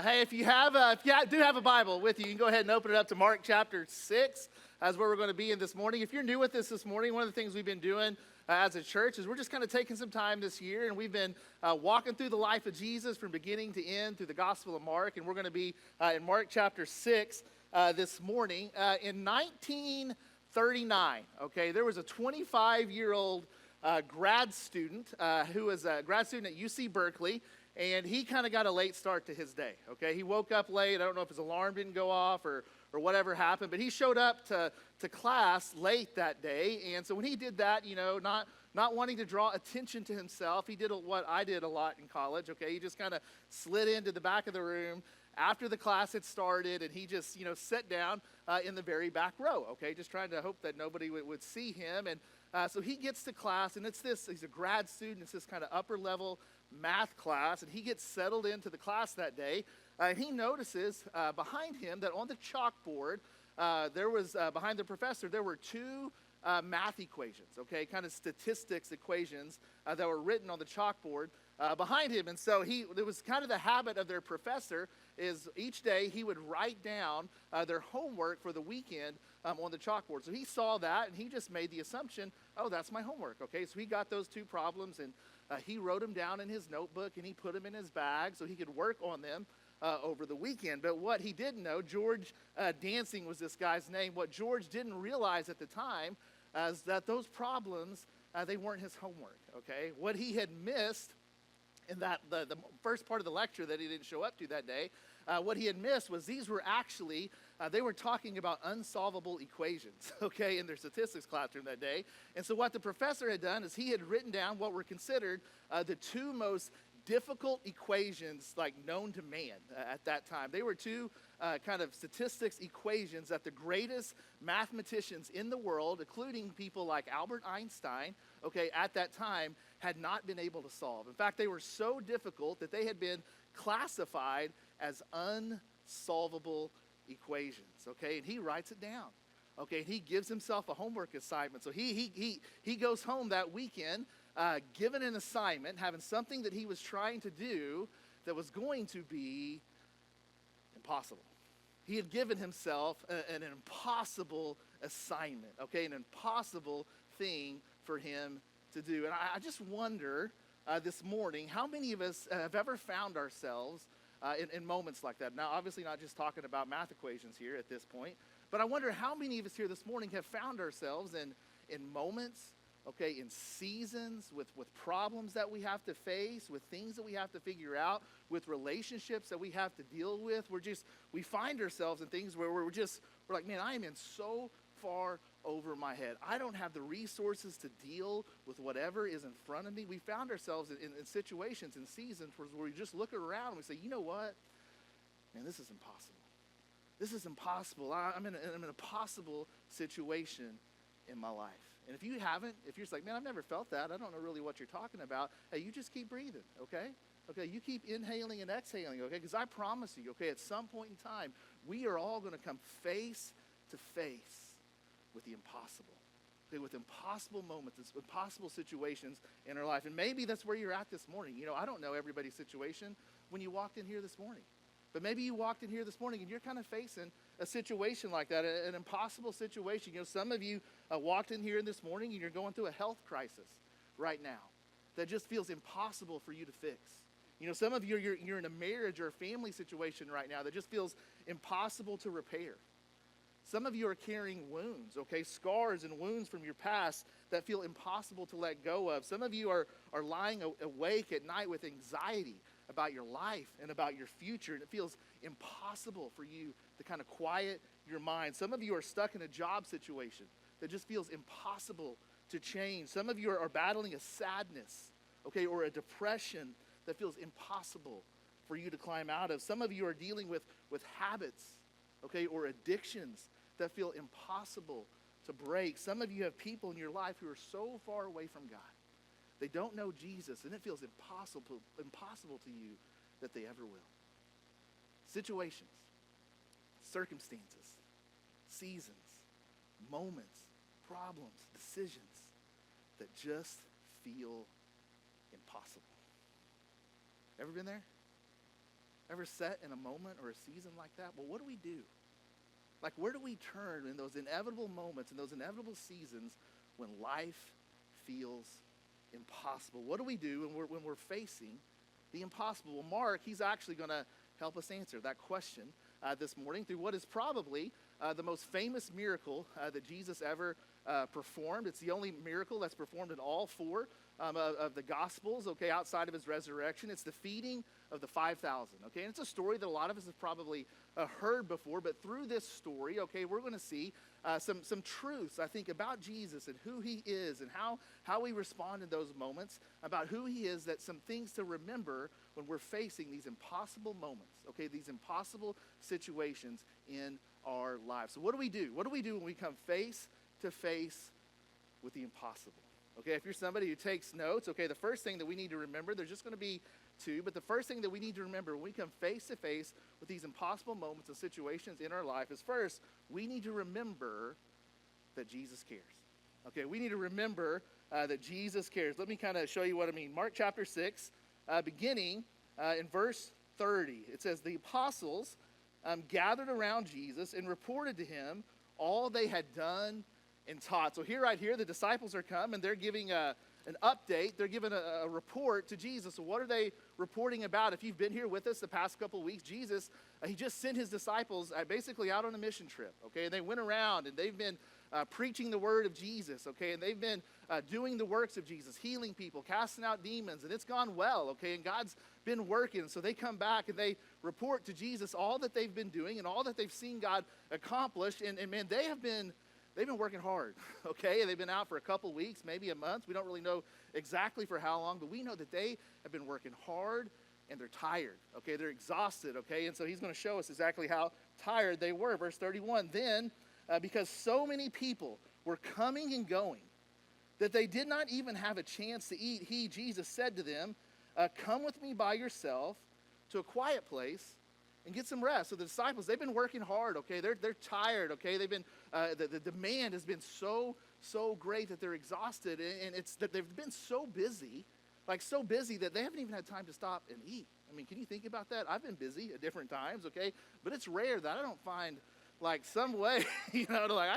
Hey, if you do have a Bible with you, you can go ahead and open it up to Mark chapter 6. That's where we're going to be in this morning. If you're new with us this morning, one of the things we've been doing as a church is we're just kind of taking some time this year, and we've been walking through the life of Jesus from beginning to end through the Gospel of Mark, and we're going to be in Mark chapter 6 this morning. In 1939, there was a 25-year-old grad student who was a grad student at UC Berkeley. And he kind of got a late start to his day, He woke up late. I don't know if his alarm didn't go off or whatever happened, but he showed up to class late that day. And so when he did that, not wanting to draw attention to himself, he did what I did a lot in college, He just kind of slid into the back of the room after the class had started, and he just, sat down in the very back row, just trying to hope that nobody would see him. And so he gets to class, and he's a grad student. It's this kind of upper level math class, and he gets settled into the class that day, and he notices behind him that on the chalkboard, behind the professor, there were two math equations, kind of statistics equations that were written on the chalkboard behind him. And so it was kind of the habit of their professor is each day he would write down their homework for the weekend on the chalkboard. So he saw that, and he just made the assumption, oh, that's my homework, So he got those two problems, and he wrote them down in his notebook, and he put them in his bag so he could work on them over the weekend. But what he didn't know, George Dancing was this guy's name, what George didn't realize at the time is that those problems, they weren't his homework, What he had missed in that the first part of the lecture that he didn't show up to that day, what he had missed was these were actually, they were talking about unsolvable equations, in their statistics classroom that day. And so what the professor had done is he had written down what were considered the two most difficult equations known to man at that time. They were two kind of statistics equations that the greatest mathematicians in the world, including people like Albert Einstein, at that time, had not been able to solve. In fact, they were so difficult that they had been classified as unsolvable equations, And he writes it down, And he gives himself a homework assignment. So he goes home that weekend, given an assignment, having something that he was trying to do that was going to be impossible. He had given himself an impossible assignment, an impossible thing for him to do. And I just wonder this morning, how many of us have ever found ourselves in moments like that? Now, obviously not just talking about math equations here at this point, but I wonder how many of us here this morning have found ourselves in moments, in seasons, with problems that we have to face, with things that we have to figure out, with relationships that we have to deal with. We find ourselves in things where we're like, man, I am in so far over my head. I don't have the resources to deal with whatever is in front of me. We found ourselves in situations and seasons where we just look around and we say, you know what? Man, this is impossible. This is impossible. I'm in an impossible situation in my life. And if you're just like, man, I've never felt that. I don't know really what you're talking about. Hey, you just keep breathing, you keep inhaling and exhaling, Because I promise you, at some point in time, we are all going to come face to face with the impossible, with impossible moments, impossible situations in our life. And maybe that's where you're at this morning. I don't know everybody's situation when you walked in here this morning. But maybe you walked in here this morning and you're kind of facing a situation like that, an impossible situation. Some of you walked in here this morning and you're going through a health crisis right now that just feels impossible for you to fix. Some of you, you're in a marriage or a family situation right now that just feels impossible to repair. Some of you are carrying wounds, scars and wounds from your past that feel impossible to let go of. Some of you are lying awake at night with anxiety about your life and about your future, and it feels impossible for you to kind of quiet your mind. Some of you are stuck in a job situation that just feels impossible to change. Some of you are battling a sadness, or a depression that feels impossible for you to climb out of. Some of you are dealing with habits, or addictions that feel impossible to break. Some of you have people in your life who are so far away from God. They don't know Jesus, and it feels impossible to you that they ever will. Situations, circumstances, seasons, moments, problems, decisions that just feel impossible. Ever been there? ever set in a moment or a season like that? Well, what do we do? Like, where do we turn in those inevitable moments, in those inevitable seasons when life feels impossible? What do we do when we're facing the impossible? Well, Mark, he's actually going to help us answer that question this morning through what is probably the most famous miracle that Jesus ever performed. It's the only miracle that's performed in all four of the Gospels, okay, outside of his resurrection. It's the feeding of the 5,000, okay? And it's a story that a lot of us have probably heard before, but through this story, okay, we're going to see some truths, I think, about Jesus and who he is and how we respond in those moments, about who he is, that some things to remember when we're facing these impossible moments, okay, these impossible situations in our lives. So what do we do? What do we do when we come face to face with the impossible? Okay, if you're somebody who takes notes, okay, the first thing that we need to remember, there's just going to be two, but the first thing that we need to remember when we come face to face with these impossible moments and situations in our life is, first, we need to remember that Jesus cares. Okay, we need to remember that Jesus cares. Let me kind of show you what I mean. Mark chapter 6, beginning in verse 30, it says, the apostles gathered around Jesus and reported to him all they had done and taught. So right here, the disciples are come and they're giving an update. They're giving a report to Jesus. So what are they reporting about? If you've been here with us the past couple of weeks, Jesus, he just sent his disciples basically out on a mission trip, okay? And they went around and they've been preaching the word of Jesus, okay? And they've been doing the works of Jesus, healing people, casting out demons, and it's gone well, okay? And God's been working. So they come back and they report to Jesus all that they've been doing and all that they've seen God accomplish. And man, they've been working hard, okay? They've been out for a couple weeks, maybe a month. We don't really know exactly for how long, but we know that they have been working hard and they're tired, okay? They're exhausted, okay? And so he's going to show us exactly how tired they were. Verse 31, then, because so many people were coming and going that they did not even have a chance to eat, Jesus, said to them, come with me by yourself to a quiet place and get some rest. So the disciples, they've been working hard, okay? They're tired, okay? They've been, the demand has been so great that they're exhausted. And it's that they've been so busy, like so busy that they haven't even had time to stop and eat. I mean, can you think about that? I've been busy at different times, okay? But it's rare that I don't find like some way, you know, to like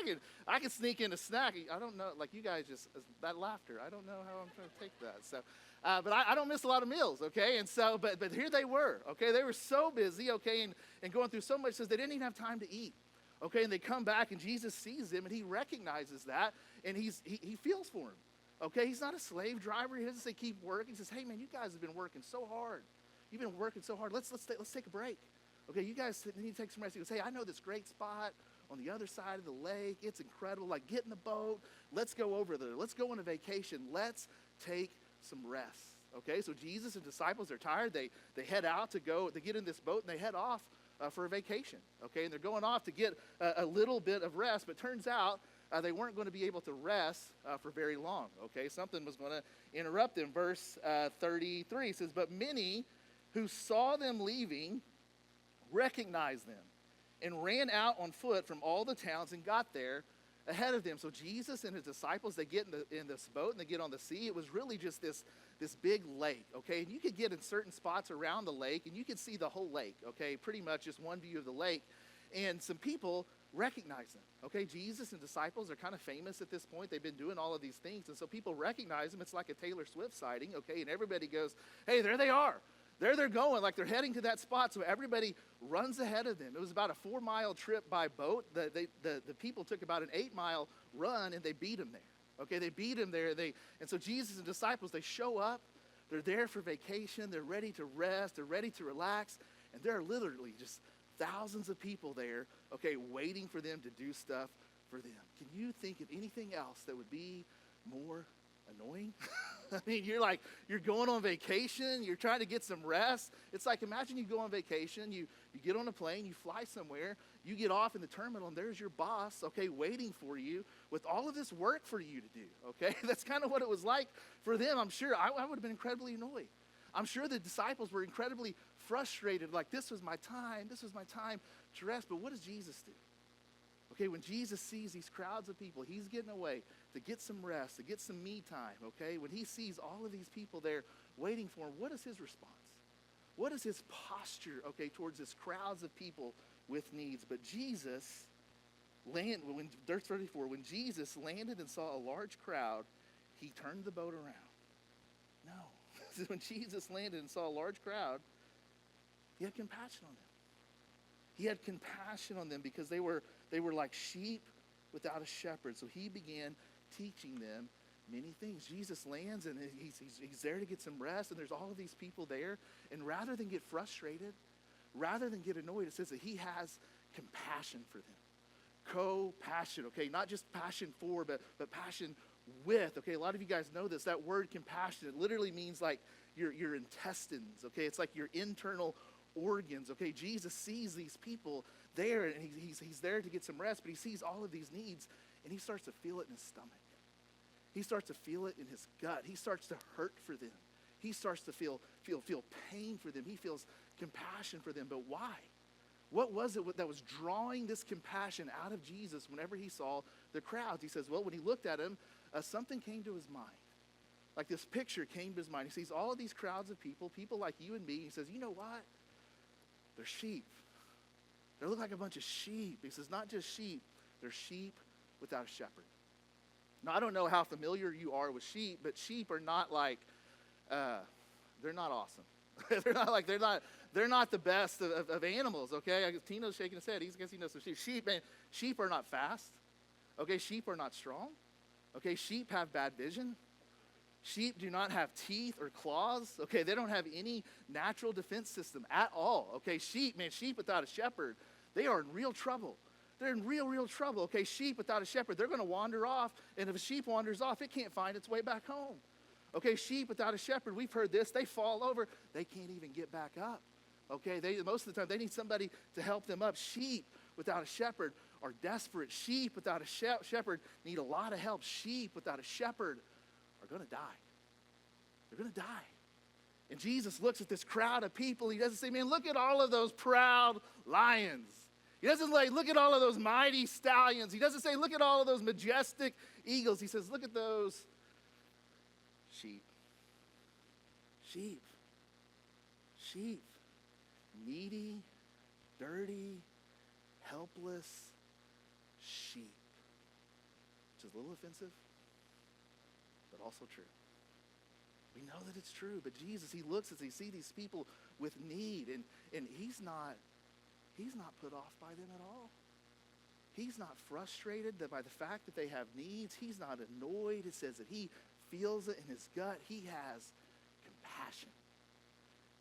I can sneak in a snack. I don't know, like you guys just, that laughter, I don't know how I'm trying to take that. So, but I don't miss a lot of meals, okay? And so, but here they were, okay? They were so busy, okay, and going through so much, says they didn't even have time to eat, okay? And they come back and Jesus sees them and he recognizes that and he feels for them, okay? He's not a slave driver. He doesn't say keep working. He says, hey man, you guys have been working so hard. You've been working so hard. Let's take a break. Okay, you guys need to take some rest. He goes, hey, I know this great spot on the other side of the lake. It's incredible. Like, get in the boat. Let's go over there. Let's go on a vacation. Let's take some rest. Okay, so Jesus and disciples are tired. They head out to get in this boat, and they head off for a vacation. Okay, and they're going off to get a little bit of rest, but turns out they weren't going to be able to rest for very long. Okay, something was going to interrupt them. Verse 33 says, but many who saw them leaving recognized them and ran out on foot from all the towns and got there ahead of them. So Jesus and his disciples, they get in this boat and they get on the sea. It was really just this big lake, okay? And you could get in certain spots around the lake and you could see the whole lake, okay? Pretty much just one view of the lake. And some people recognize them, okay? Jesus and disciples are kind of famous at this point. They've been doing all of these things. And so people recognize them. It's like a Taylor Swift sighting, okay? And everybody goes, hey, there they are. There they're going, like they're heading to that spot, so everybody runs ahead of them. It was about a 4-mile trip by boat. The people took about an 8-mile run, and they beat them there. Okay, they beat them there. And so Jesus and disciples, they show up. They're there for vacation. They're ready to rest. They're ready to relax. And there are literally just thousands of people there, okay, waiting for them to do stuff for them. Can you think of anything else that would be more annoying? I mean, you're going on vacation, you're trying to get some rest. It's like, imagine you go on vacation, you get on a plane, you fly somewhere, you get off in the terminal, and there's your boss, okay, waiting for you with all of this work for you to do, okay? That's kind of what it was like for them. I'm sure I would have been incredibly annoyed. I'm sure the disciples were incredibly frustrated, like, this was my time to rest. But what does Jesus do? Okay, when Jesus sees these crowds of people, he's getting away to get some rest, to get some me time, okay? When he sees all of these people there waiting for him, what is his response? What is his posture, okay, towards this crowds of people with needs? But Jesus verse 34, when Jesus landed and saw a large crowd, he turned the boat around. No. When Jesus landed and saw a large crowd, he had compassion on them. He had compassion on them because they were like sheep without a shepherd. So he began teaching them many things. Jesus lands and he's there to get some rest, and there's all of these people there. And rather than get frustrated, rather than get annoyed, it says that he has compassion for them. Co-passion, okay? Not just passion for, but passion with, okay? A lot of you guys know this. That word compassion, it literally means like your intestines, okay? It's like your internal organs, okay? Jesus sees these people there, and he's there to get some rest, but he sees all of these needs, and he starts to feel it in his stomach. He starts to feel it in his gut. He starts to hurt for them. He starts to feel pain for them. He feels compassion for them. But why? What was it that was drawing this compassion out of Jesus whenever he saw the crowds? He says, well, when he looked at him, something came to his mind. Like this picture came to his mind. He sees all of these crowds of people like you and me. He says, you know what? They're sheep. They look like a bunch of sheep. He says, not just sheep. They're sheep without a shepherd. Now, I don't know how familiar you are with sheep, but sheep are not like, they're not awesome. They're not the best of animals, okay? Tino's shaking his head. I guess he knows some sheep. Sheep are not fast, okay? Sheep are not strong, okay? Sheep have bad vision. Sheep do not have teeth or claws, okay? They don't have any natural defense system at all, okay? Sheep without a shepherd, they are in real trouble. They're in real trouble, okay? Sheep without a shepherd, they're going to wander off, and if a sheep wanders off, it can't find its way back home. Okay, sheep without a shepherd, we've heard this, they fall over, they can't even get back up. Okay, most of the time, they need somebody to help them up. Sheep without a shepherd are desperate. Sheep without a shepherd need a lot of help. Sheep without a shepherd are going to die. They're going to die. And Jesus looks at this crowd of people. He doesn't say, man, look at all of those proud lions. He doesn't like, look at all of those mighty stallions. He doesn't say, look at all of those majestic eagles. He says, look at those sheep. Sheep. Sheep. Needy, dirty, helpless sheep. Which is a little offensive, but also true. We know that it's true, but Jesus, he looks as he sees these people with need, and he's not put off by them at all. He's not frustrated by the fact that they have needs. He's not annoyed. It says that he feels it in his gut. He has compassion.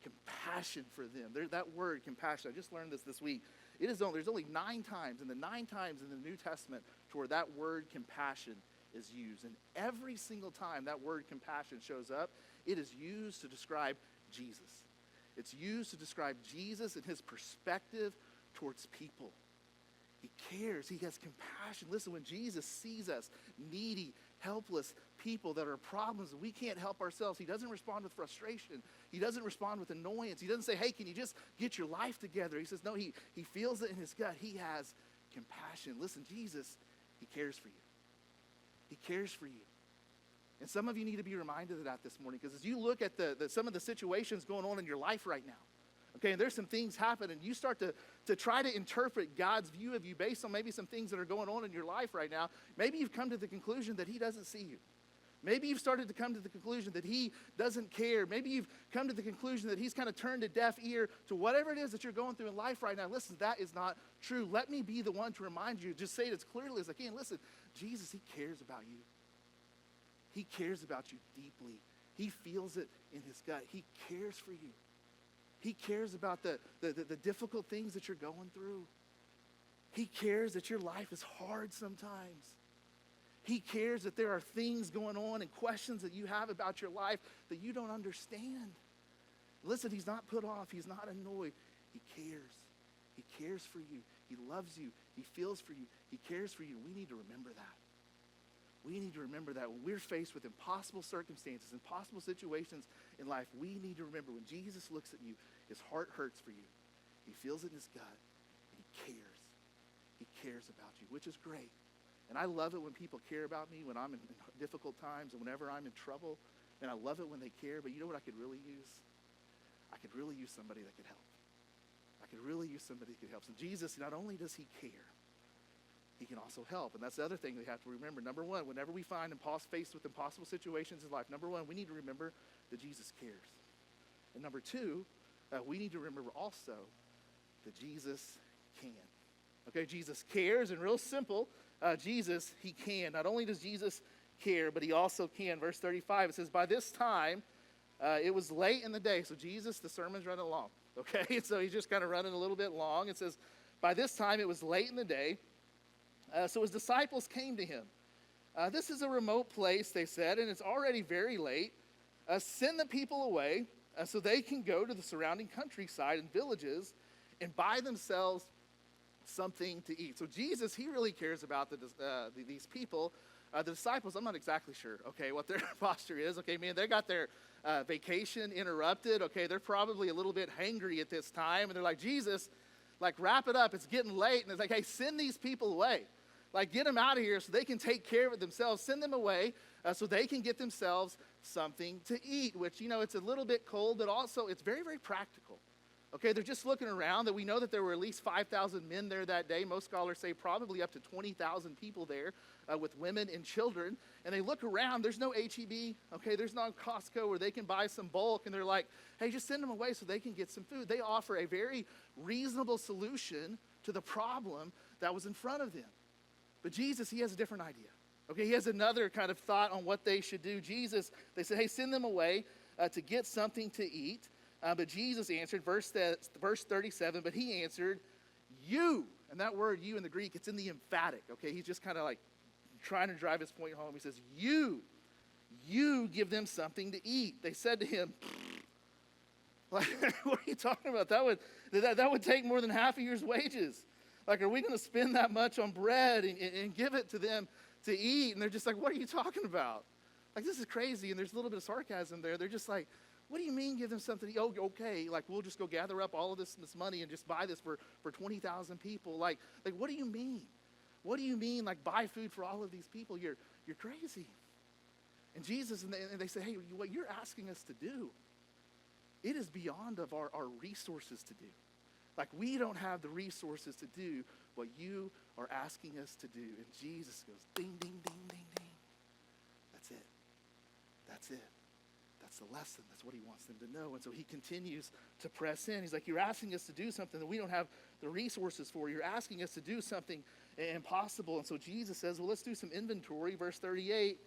Compassion for them. That word, compassion, I just learned this week. There's only 9 times, and the 9 times in the New Testament to where that word compassion is used. And every single time that word compassion shows up, it is used to describe Jesus. It's used to describe Jesus and his perspective towards people. He cares. He has compassion. Listen, when Jesus sees us needy, helpless people that are problems and we can't help ourselves, he doesn't respond with frustration. He doesn't respond with annoyance. He doesn't say, hey, can you just get your life together? He says, no, he feels it in his gut. He has compassion. Listen, Jesus, he cares for you. He cares for you. And some of you need to be reminded of that this morning, because as you look at some of the situations going on in your life right now, okay, and there's some things happen, and you start to try to interpret God's view of you based on maybe some things that are going on in your life right now. Maybe you've come to the conclusion that he doesn't see you. Maybe you've started to come to the conclusion that he doesn't care. Maybe you've come to the conclusion that he's kind of turned a deaf ear to whatever it is that you're going through in life right now. Listen, that is not true. Let me be the one to remind you, just say it as clearly as I can. Listen, Jesus, he cares about you. He cares about you deeply. He feels it in his gut. He cares for you. He cares about the difficult things that you're going through. He cares that your life is hard sometimes. He cares that there are things going on and questions that you have about your life that you don't understand. Listen, he's not put off. He's not annoyed. He cares. He cares for you. He loves you. He feels for you. He cares for you. We need to remember that. We need to remember that when we're faced with impossible circumstances, impossible situations in life, we need to remember when Jesus looks at you, his heart hurts for you. He feels it in his gut, and he cares. He cares about you, which is great. And I love it when people care about me when I'm in difficult times and whenever I'm in trouble. And I love it when they care, but you know what I could really use? I could really use somebody that could help. I could really use somebody that could help. So Jesus, not only does he care, he can also help. And that's the other thing we have to remember. Number one, whenever we find faced with impossible situations in life, number one, we need to remember that Jesus cares. And number two, we need to remember also that Jesus can. Okay, Jesus cares, and real simple, Jesus, he can. Not only does Jesus care, but he also can. Verse 35, it says, by this time, it was late in the day. So Jesus, the sermon's running along. Okay, so he's just kind of running a little bit long. It says, by this time, it was late in the day. So his disciples came to him. This is a remote place, they said, and it's already very late. Send the people away so they can go to the surrounding countryside and villages and buy themselves something to eat. So Jesus, he really cares about these people. The disciples, I'm not exactly sure, okay, what their posture is. Okay, man, they got their vacation interrupted. Okay, they're probably a little bit hangry at this time. And they're like, Jesus, like, wrap it up. It's getting late. And it's like, hey, send these people away. Like, get them out of here so they can take care of it themselves. Send them away so they can get themselves something to eat, which, it's a little bit cold, but also it's very, very practical. Okay, they're just looking around. That we know that there were at least 5,000 men there that day. Most scholars say probably up to 20,000 people there with women and children. And they look around. There's no H-E-B. Okay, there's no Costco where they can buy some bulk. And they're like, hey, just send them away so they can get some food. They offer a very reasonable solution to the problem that was in front of them. But Jesus, he has a different idea. Okay, he has another kind of thought on what they should do. Jesus, they said, hey, send them away to get something to eat. But Jesus answered, verse 37, but he answered, you. And that word you in the Greek, it's in the emphatic. Okay, he's just kind of like trying to drive his point home. He says, you give them something to eat. They said to him, like, what are you talking about? That would take more than half a year's wages. Like, are we going to spend that much on bread and give it to them to eat? And they're just like, what are you talking about? Like, this is crazy. And there's a little bit of sarcasm there. They're just like, what do you mean give them something to eat? Oh, okay, like, we'll just go gather up all of this money and just buy this for 20,000 people. Like, what do you mean? What do you mean, like, buy food for all of these people? You're crazy. And Jesus, and they say, hey, what you're asking us to do, it is beyond of our resources to do. Like, we don't have the resources to do what you are asking us to do. And Jesus goes, ding, ding, ding, ding, ding. That's it. That's it. That's the lesson. That's what he wants them to know. And so he continues to press in. He's like, you're asking us to do something that we don't have the resources for. You're asking us to do something impossible. And so Jesus says, well, let's do some inventory. Verse 38,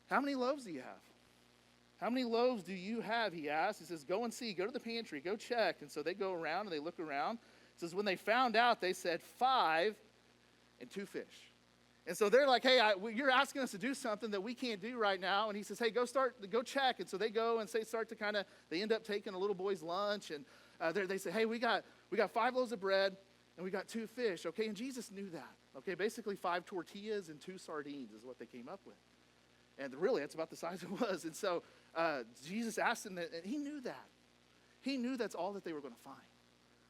how many loaves do you have? How many loaves do you have, he asked. He says, go and see. Go to the pantry. Go check. And so they go around and they look around. It says, when they found out, they said 5 and 2 fish. And so they're like, hey, you're asking us to do something that we can't do right now. And he says, hey, go check. And so they go and they end up taking a little boy's lunch. And they say, hey, we got 5 loaves of bread and we got 2 fish. Okay, and Jesus knew that. Okay, basically 5 tortillas and 2 sardines is what they came up with. And really, that's about the size it was. And so Jesus asked them that, and he knew that. He knew that's all that they were going to find.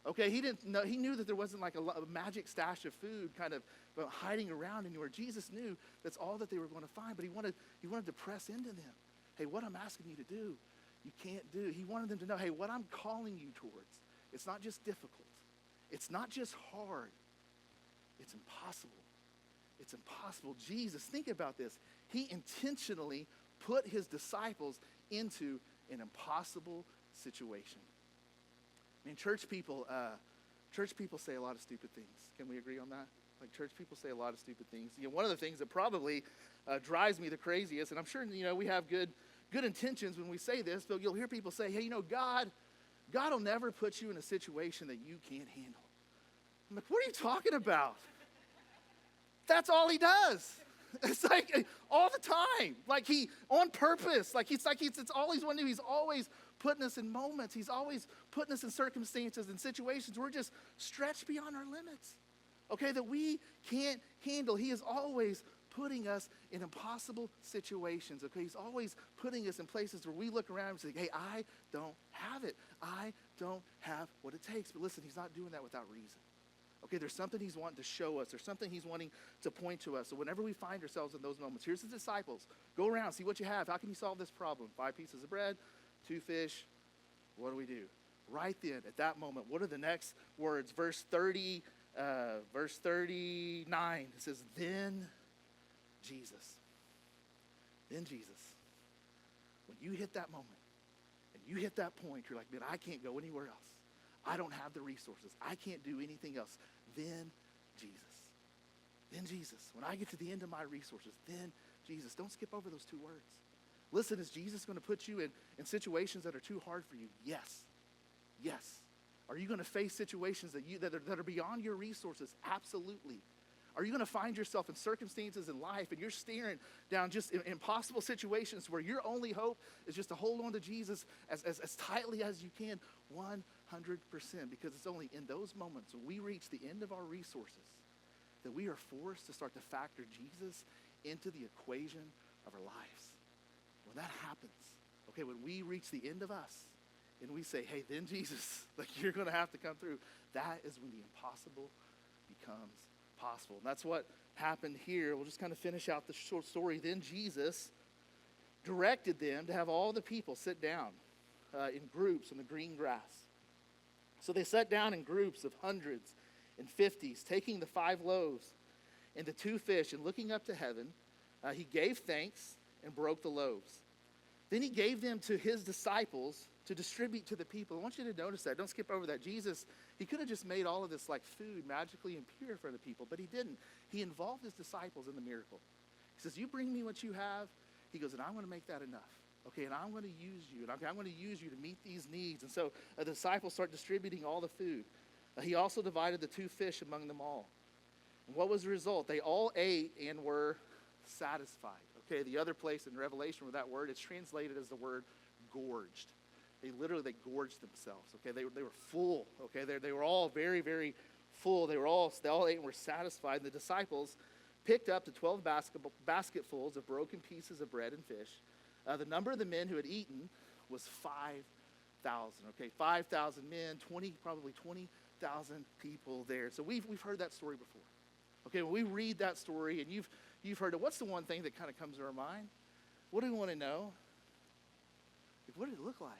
Okay, he knew that there wasn't like a magic stash of food kind of hiding around anywhere. Jesus knew that's all that they were going to find, but he wanted to press into them. Hey, what I'm asking you to do, you can't do. He wanted them to know, hey, what I'm calling you towards, it's not just difficult. It's not just hard. It's impossible. It's impossible. Jesus, think about this. He intentionally put his disciples into an impossible situation. I mean, church people say a lot of stupid things. Can we agree on that? Like, church people say a lot of stupid things. One of the things that probably drives me the craziest, and I'm sure, we have good intentions when we say this, but you'll hear people say, hey, God will never put you in a situation that you can't handle. I'm like, what are you talking about? That's all he does. It's like all the time. Like, he, on purpose, it's all he's wanting to do. He's always putting us in moments. He's always putting us in circumstances and situations where we're just stretched beyond our limits, okay, that we can't handle. He is always putting us in impossible situations, okay? He's always putting us in places where we look around and say, hey, I don't have it. I don't have what it takes. But listen, he's not doing that without reason. Okay, there's something he's wanting to show us. There's something he's wanting to point to us. So whenever we find ourselves in those moments, here's the disciples. Go around, see what you have. How can you solve this problem? 5 pieces of bread, 2 fish, what do we do? Right then, at that moment, what are the next words? Verse 39, it says, then Jesus. Then Jesus. When you hit that moment, and you hit that point, you're like, man, I can't go anywhere else. I don't have the resources. I can't do anything else. Then Jesus. Then Jesus. When I get to the end of my resources, then Jesus. Don't skip over those two words. Listen, is Jesus going to put you in situations that are too hard for you? Yes. Yes. Are you going to face situations that are beyond your resources? Absolutely. Are you going to find yourself in circumstances in life and you're staring down just impossible situations where your only hope is just to hold on to Jesus as tightly as you can? 100%. Because it's only in those moments when we reach the end of our resources that we are forced to start to factor Jesus into the equation of our lives. When that happens, okay, when we reach the end of us and we say, hey, then Jesus, like you're going to have to come through, that is when the impossible becomes possible. And that's what happened here. We'll just kind of finish out the short story. Then Jesus directed them to have all the people sit down in groups on the green grass. So they sat down in groups of hundreds and 50s, taking the 5 loaves and the 2 fish, and looking up to heaven, he gave thanks and broke the loaves. Then he gave them to his disciples to distribute to the people. I want you to notice that. Don't skip over that. Jesus, he could have just made all of this like food magically and pure for the people, but he didn't. He involved his disciples in the miracle. He says, you bring me what you have. He goes, and I'm going to make that enough. Okay, and I'm going to use you, and I'm going to use you to meet these needs. And so the disciples start distributing all the food. He also divided the 2 fish among them all. And what was the result? They all ate and were satisfied. Okay, the other place in Revelation where that word is translated as the word gorged. They gorged themselves. Okay, they were full. Okay, they were all very, very full. They all ate and were satisfied. And the disciples picked up the 12 basketfuls of broken pieces of bread and fish. The number of the men who had eaten was 5,000. Okay, 5,000 men, probably 20,000 people there. So we've heard that story before. Okay, when we read that story and you've heard it, what's the one thing that kind of comes to our mind? What do we want to know? Like, what did it look like?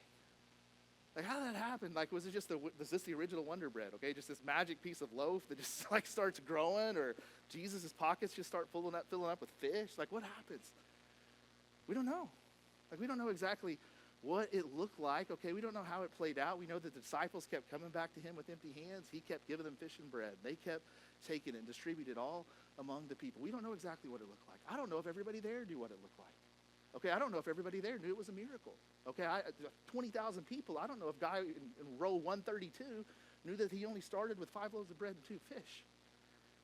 Like, how did that happen? Like, was this the original Wonder Bread? Okay, just this magic piece of loaf that just like starts growing, or Jesus' pockets just start filling up with fish? Like, what happens? We don't know. Like, we don't know exactly what it looked like. Okay, we don't know how it played out. We know that the disciples kept coming back to him with empty hands. He kept giving them fish and bread. They kept taking it and distributed all among the people. We don't know exactly what it looked like. I don't know if everybody there knew what it looked like. Okay, I don't know if everybody there knew it was a miracle. Okay, 20,000 people. I don't know if guy in row 132 knew that he only started with 5 loaves of bread and 2 fish.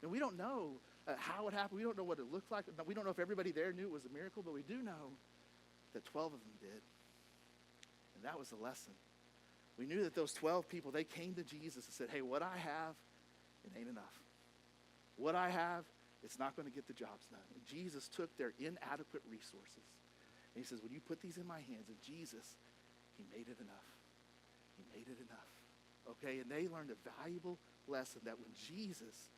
And we don't know how it happened. We don't know what it looked like. We don't know if everybody there knew it was a miracle, but we do know that 12 of them did. And that was the lesson. We knew that those 12 people, they came to Jesus and said, hey, what I have, it ain't enough. What I have, it's not going to get the jobs done. And Jesus took their inadequate resources. And he says, when you put these in my hands, and Jesus, he made it enough. He made it enough. Okay, and they learned a valuable lesson that when Jesus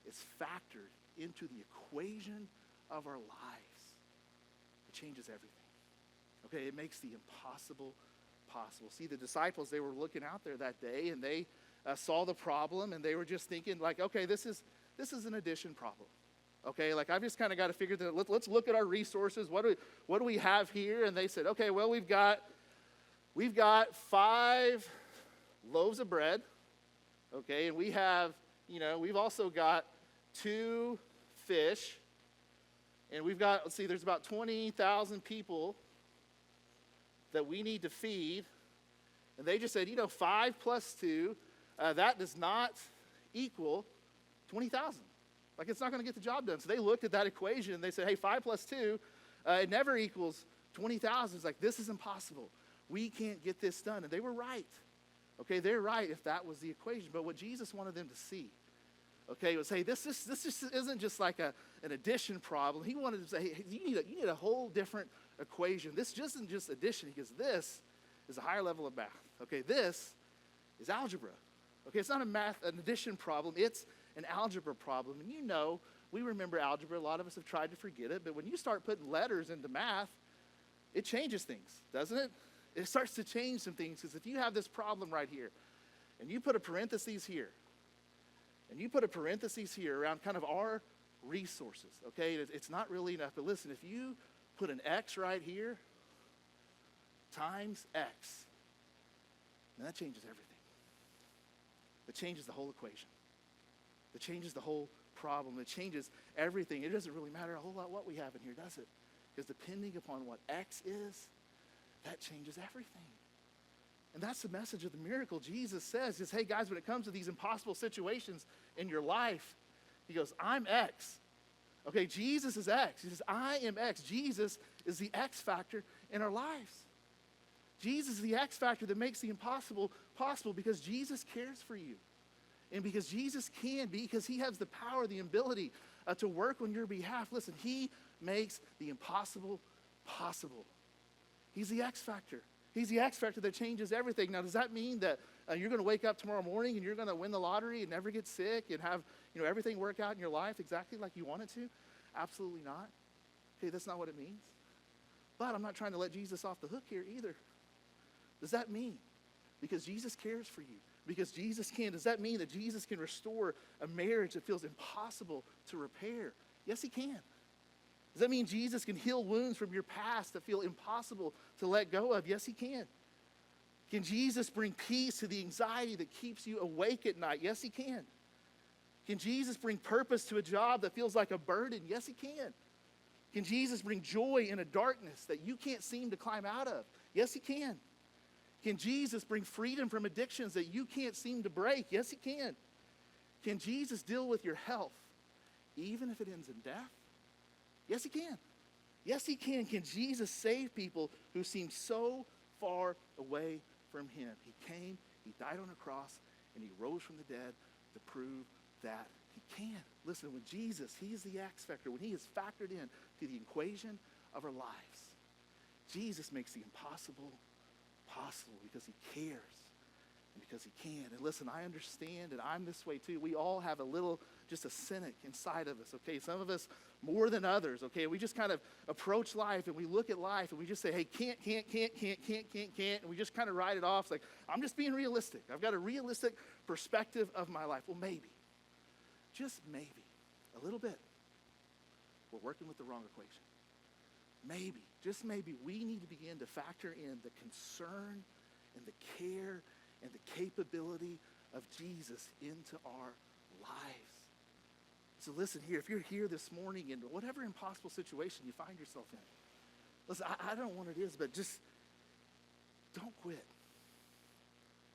is factored into the equation of our lives, it changes everything. Okay, it makes the impossible possible. See, the disciples, they were looking out there that day, and they saw the problem, and they were just thinking like, okay, this is an addition problem. Okay, like I've just kind of got to figure that. Let's look at our resources. What do we have here? And they said, okay, well, we've got 5 loaves of bread. Okay, and we've also got 2 fish, and we've got, let's see, there's about 20,000 people that we need to feed. And they just said, 5 plus 2, that does not equal 20,000. Like, it's not going to get the job done. So they looked at that equation and they said, hey, 5 plus 2, it never equals 20,000. It's like, this is impossible. We can't get this done. And they were right. Okay, they're right if that was the equation. But what Jesus wanted them to see, okay, was, hey, this just isn't just like an addition problem. He wanted to say, hey, you need a whole different equation. This isn't just addition. He goes, this is a higher level of math. Okay, this is algebra. Okay, it's not an addition problem. It's an algebra problem. And we remember algebra. A lot of us have tried to forget it. But when you start putting letters into math, it changes things, doesn't it? It starts to change some things, because if you have this problem right here, and you put a parentheses here, and you put a parentheses here around kind of our resources, okay? It's not really enough, but listen, if you put an X right here times X, then that changes everything. It changes the whole equation. It changes the whole problem. It changes everything. It doesn't really matter a whole lot what we have in here, does it? Because depending upon what X is, that changes everything. And that's the message of the miracle. Jesus says, is, hey guys, when it comes to these impossible situations in your life, he goes, I'm X. Okay, Jesus is X. He says, I am X. Jesus is the X factor in our lives. Jesus is the X factor that makes the impossible possible, because Jesus cares for you. And because Jesus can, because he has the power, the ability to work on your behalf. Listen, he makes the impossible possible. He's the X factor. He's the X factor that changes everything. Now, does that mean that you're going to wake up tomorrow morning and you're going to win the lottery and never get sick and have everything work out in your life exactly like you want it to? Absolutely not. Okay, that's not what it means. But I'm not trying to let Jesus off the hook here either. Does that mean, because Jesus cares for you, because Jesus can, does that mean that Jesus can restore a marriage that feels impossible to repair? Yes, he can. Does that mean Jesus can heal wounds from your past that feel impossible to let go of? Yes, he can. Can Jesus bring peace to the anxiety that keeps you awake at night? Yes, he can. Can Jesus bring purpose to a job that feels like a burden? Yes, he can. Can Jesus bring joy in a darkness that you can't seem to climb out of? Yes, he can. Can Jesus bring freedom from addictions that you can't seem to break? Yes, he can. Can Jesus deal with your health, even if it ends in death? Yes, he can. Yes, he can. Can Jesus save people who seem so far away from him? He came, he died on a cross, and he rose from the dead to prove that he can. Listen, when Jesus, he is the X factor, when he is factored in to the equation of our lives, Jesus makes the impossible possible, because he cares and because he can. And listen, I understand, and I'm this way too. We all have just a cynic inside of us, okay? Some of us more than others, okay? We just kind of approach life and we look at life and we just say, hey, can't, and we just kind of write it off. It's like, I'm just being realistic. I've got a realistic perspective of my life. Well, maybe, just maybe, a little bit, we're working with the wrong equation. Maybe, just maybe, we need to begin to factor in the concern and the care and the capability of Jesus into our lives. So listen here, if you're here this morning in whatever impossible situation you find yourself in, listen, I don't know what it is, but just don't quit.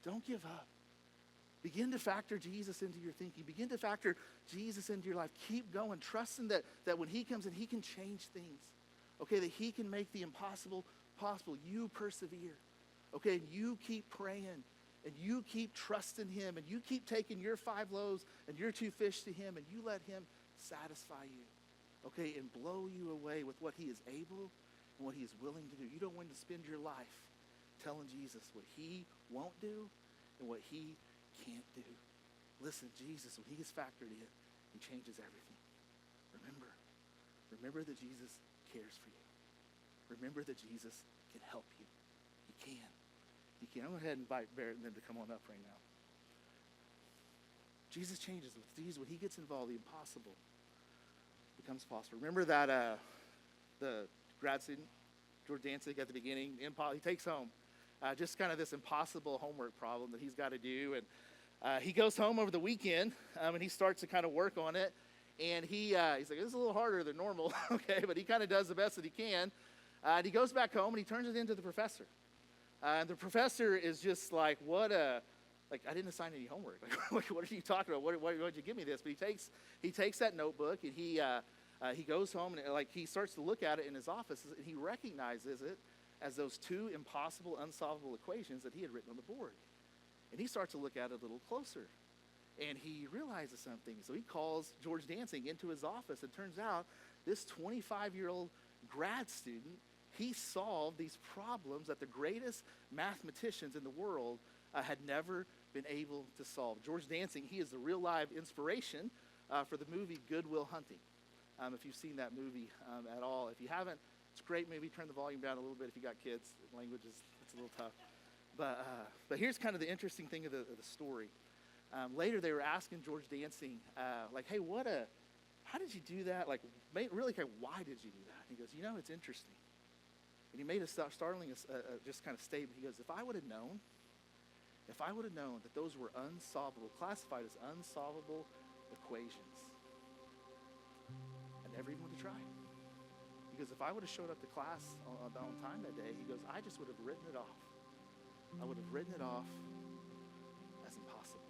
Don't give up. Begin to factor Jesus into your thinking. Begin to factor Jesus into your life. Keep going, trusting that when he comes in, he can change things. Okay, that he can make the impossible possible. You persevere. Okay, and you keep praying, and you keep trusting him, and you keep taking your 5 loaves and your 2 fish to him, and you let him satisfy you. Okay, and blow you away with what he is able and what he is willing to do. You don't want to spend your life telling Jesus what he won't do and what he can't do. Listen, Jesus, when he is factored in, he changes everything. Remember that Jesus cares for you. Remember that Jesus can help you. He can. He can. I'm going to go ahead and invite Barrett and them to come on up right now. Jesus changes. With Jesus, when he gets involved, the impossible becomes possible. Remember that the grad student, George Danzig, at the beginning, he takes home just kind of this impossible homework problem that he's got to do. And he goes home over the weekend, and he starts to kind of work on it. And he's like, this is a little harder than normal, okay? But he kind of does the best that he can. And he goes back home, and he turns it into the professor. And the professor is just like, I didn't assign any homework. Like, what are you talking about? Why did you give me this? But he takes that notebook, and he goes home, and he starts to look at it in his office, and he recognizes it as those 2 impossible, unsolvable equations that he had written on the board. And he starts to look at it a little closer. And he realizes something. So he calls George Danzig into his office. It turns out this 25-year-old grad student, he solved these problems that the greatest mathematicians in the world had never been able to solve. George Danzig, he is the real live inspiration for the movie Good Will Hunting. If you've seen that movie at all. If you haven't, It's great. Maybe turn the volume down a little bit if you got kids. Language it's a little tough. But here's kind of the interesting thing of the story. Later, they were asking George Dancing, like, hey, how did you do that? Like, really, why did you do that? He goes, it's interesting. And he made a startling, just kind of statement. He goes, if I would have known that those were classified as unsolvable equations, I never even would have tried. Because if I would have showed up to class on time that day, he goes, I just would have written it off. I would have written it off as impossible.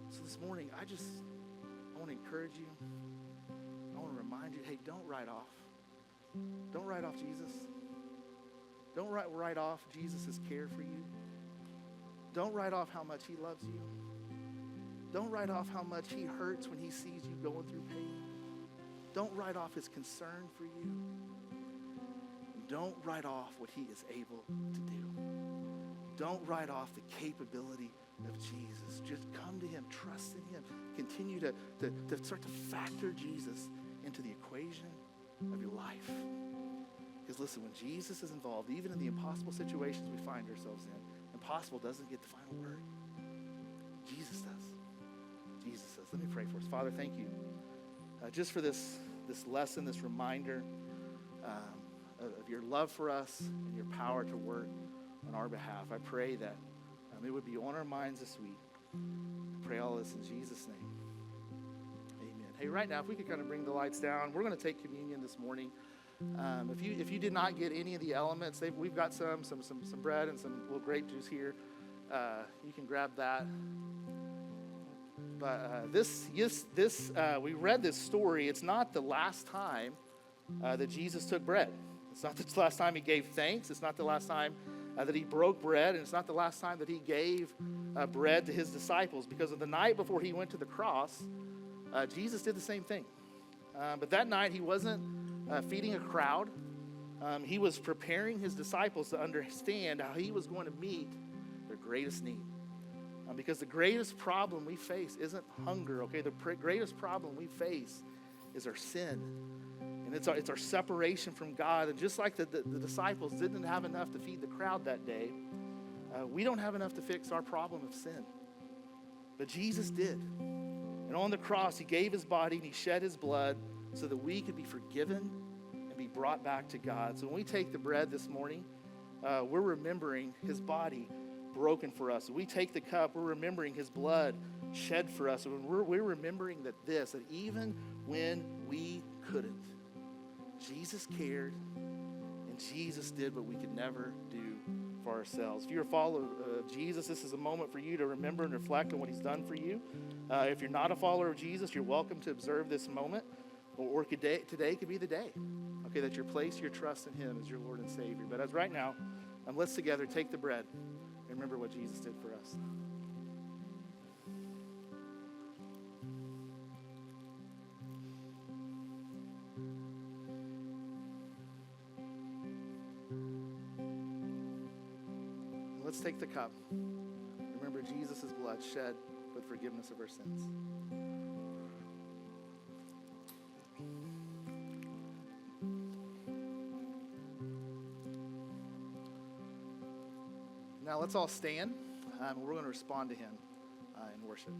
So this morning, I want to encourage you. I want to remind you, hey, don't write off. Don't write off Jesus. Don't write off Jesus' care for you. Don't write off how much he loves you. Don't write off how much he hurts when he sees you going through pain. Don't write off his concern for you. Don't write off what he is able to do. Don't write off the capability of Jesus. Just come to him, trust in him. Continue to start to factor Jesus into the equation of your life. Because listen, when Jesus is involved, even in the impossible situations we find ourselves in, impossible doesn't get the final word. Jesus does. Jesus does. Let me pray for us. Father, thank you just for this lesson, this reminder of your love for us and your power to work on our behalf. I pray that it would be on our minds this week. I pray all this in Jesus' name. Amen. Hey, right now, if we could kind of bring the lights down, we're going to take communion this morning. If you did not get any of the elements, we've got some bread and some little grape juice here. You can grab that. But we read this story. It's not the last time that Jesus took bread. It's not the last time he gave thanks. It's not the last time that he broke bread. And it's not the last time that he gave bread to his disciples. Because of the night before he went to the cross, Jesus did the same thing. But that night he wasn't feeding a crowd. He was preparing his disciples to understand how he was going to meet their greatest need. Because the greatest problem we face isn't hunger, okay? The greatest problem we face is our sin. And it's our separation from God. And just like the disciples didn't have enough to feed the crowd that day, we don't have enough to fix our problem of sin. But Jesus did. And on the cross, he gave his body and he shed his blood so that we could be forgiven and be brought back to God. So when we take the bread this morning, we're remembering his body broken for us. We take the cup, we're remembering his blood shed for us. And we're remembering that even when we couldn't, Jesus cared and Jesus did what we could never do for ourselves. If you're a follower of Jesus, this is a moment for you to remember and reflect on what he's done for you. If you're not a follower of Jesus, you're welcome to observe this moment. Or today could be the day, okay, that you place your trust in him as your Lord and Savior. But as right now, let's together take the bread. Remember what Jesus did for us. Let's take the cup. Remember Jesus' blood shed for the forgiveness of our sins. Now let's all stand. We're going to respond to him in worship.